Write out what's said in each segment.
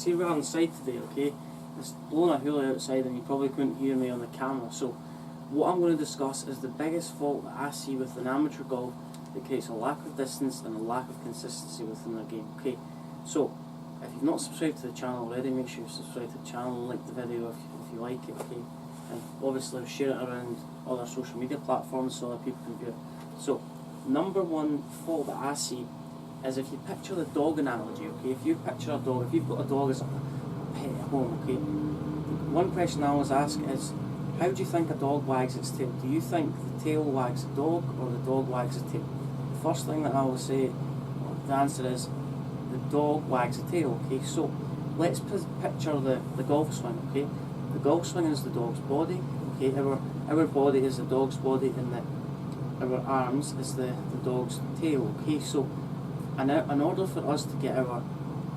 see we're on the side today, okay? It's blowing a hoolie outside and you probably couldn't hear me on the camera. So what I'm going to discuss is the biggest fault that I see with an amateur golf that creates a lack of distance and a lack of consistency within their game, okay? So if you've not subscribed to the channel already, make sure you subscribe to the channel and like the video if you like it, okay? And obviously share it around other social media platforms so other people can view it. So number one fault that I see is if you picture the dog analogy, okay? If you picture a dog, if you've got a dog as a pet at home, okay? One question I always ask is, how do you think a dog wags its tail? Do you think the tail wags the dog or the dog wags the tail? The first thing that I will say, the answer is the dog wags the tail, okay? So let's picture the golf swing, okay? The golf swing is the dog's body, okay? Our body is the dog's body, and our arms is the dog's tail, okay? So in order for us to get our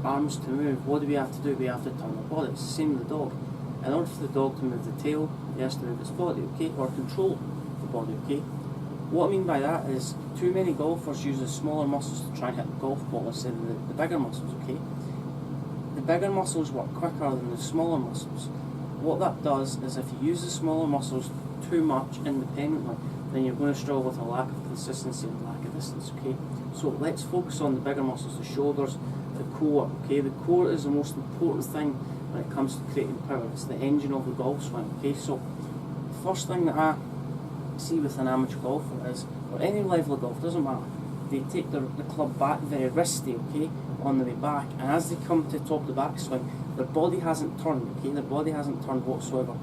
arms to move, what do we have to do? We have to turn the body. It's the same with the dog. In order for the dog to move the tail, it has to move its body, okay? Or control the body, okay? What I mean by that is too many golfers use the smaller muscles to try and hit the golf ball instead of the bigger muscles, okay? The bigger muscles work quicker than the smaller muscles. What that does is if you use the smaller muscles too much independently, then you're going to struggle with a lack of consistency and lack of distance, okay? So let's focus on the bigger muscles, the shoulders, the core, okay? The core is the most important thing when it comes to creating power. It's the engine of the golf swing, okay? So the first thing that I see with an amateur golfer is, or any level of golf, doesn't matter, they take the club back very wristy, okay, on the way back, and as they come to the top of the backswing, their body hasn't turned, okay? Their body hasn't turned whatsoever.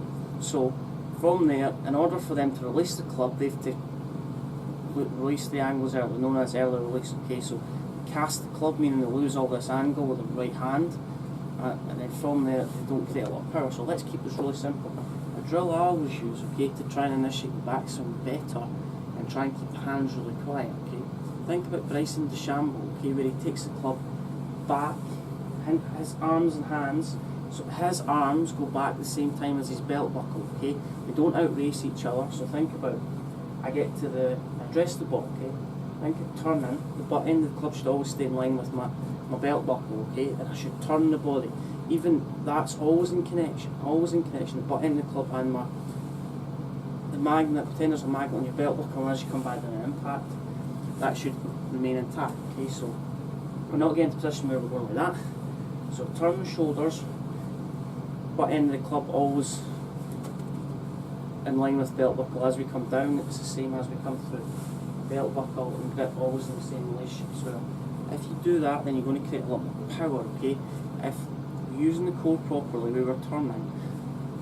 So from there, in order for them to release the club, they have to release the angles early, known as early release, okay? So cast the club, meaning they lose all this angle with the right hand, and then from there they don't create a lot of power. So let's keep this really simple. A drill I always use, okay, to try and initiate the backswing better and try and keep the hands really quiet, okay? Think about Bryson DeChambeau, okay, where he takes the club back, and his arms and hands, so his arms go back the same time as his belt buckle, okay? They don't outrace each other. So think about, I address the ball, okay? Think of turning, the butt end of the club should always stay in line with my belt buckle, okay? And I should turn the body. Even that's always in connection, the butt end of the club and the magnet, pretend there's a magnet on your belt buckle, and as you come back down an impact, that should remain intact, okay? So we're not getting to a position where we're going like that. So turn the shoulders, butt end of the club always in line with belt buckle. As we come down, it's the same as we come through. Belt buckle and grip always in the same relationship as well. If you do that, then you're going to create a lot more power, okay? If we're using the core properly, we were turning,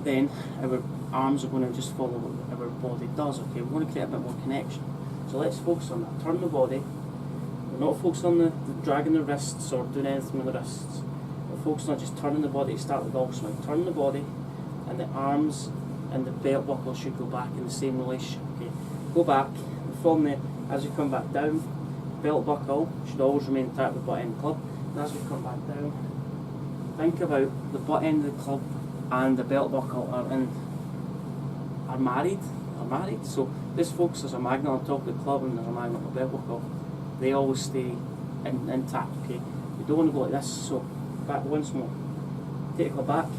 then our arms are going to just follow what our body does, okay? We're going to create a bit more connection. So let's focus on that. Turn the body. We're not focused on the dragging the wrists or doing anything with the wrists. We're focused on just turning the body to start the golf swing. Turn the body, and the arms and the belt buckle should go back in the same relationship, okay? Go back, and from there, as we come back down, belt buckle should always remain intact with the butt end of the club. And as we come back down, think about the butt end of the club and the belt buckle are married. So this focus is a magnet on top of the club and there's a magnet on the belt buckle. They always stay intact, okay? We don't want to go like this. So back once more. Take the club back,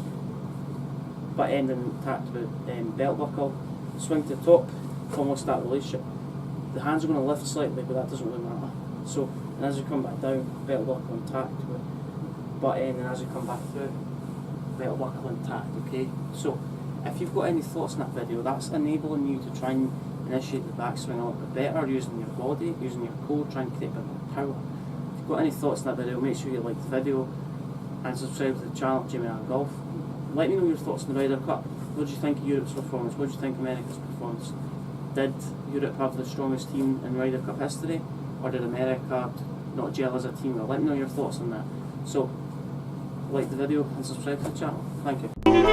butt end intact with belt buckle. Swing to the top, almost that relationship. The hands are going to lift slightly, but that doesn't really matter. So, and as we come back down, belt buckle intact with butt end, and as we come back through, belt buckle intact, okay? So, if you've got any thoughts on that video, that's enabling you to try and initiate the backswing a little bit better, using your body, using your core, trying to create a bit more power. If you've got any thoughts on that video, make sure you like the video and subscribe to the channel, Jamie Allen Golf. Let me know your thoughts on the Ryder Cup. What did you think of Europe's performance? What did you think of America's performance? Did Europe have the strongest team in Ryder Cup history, or did America not gel as a team? Well, let me know your thoughts on that. So, like the video and subscribe to the channel. Thank you.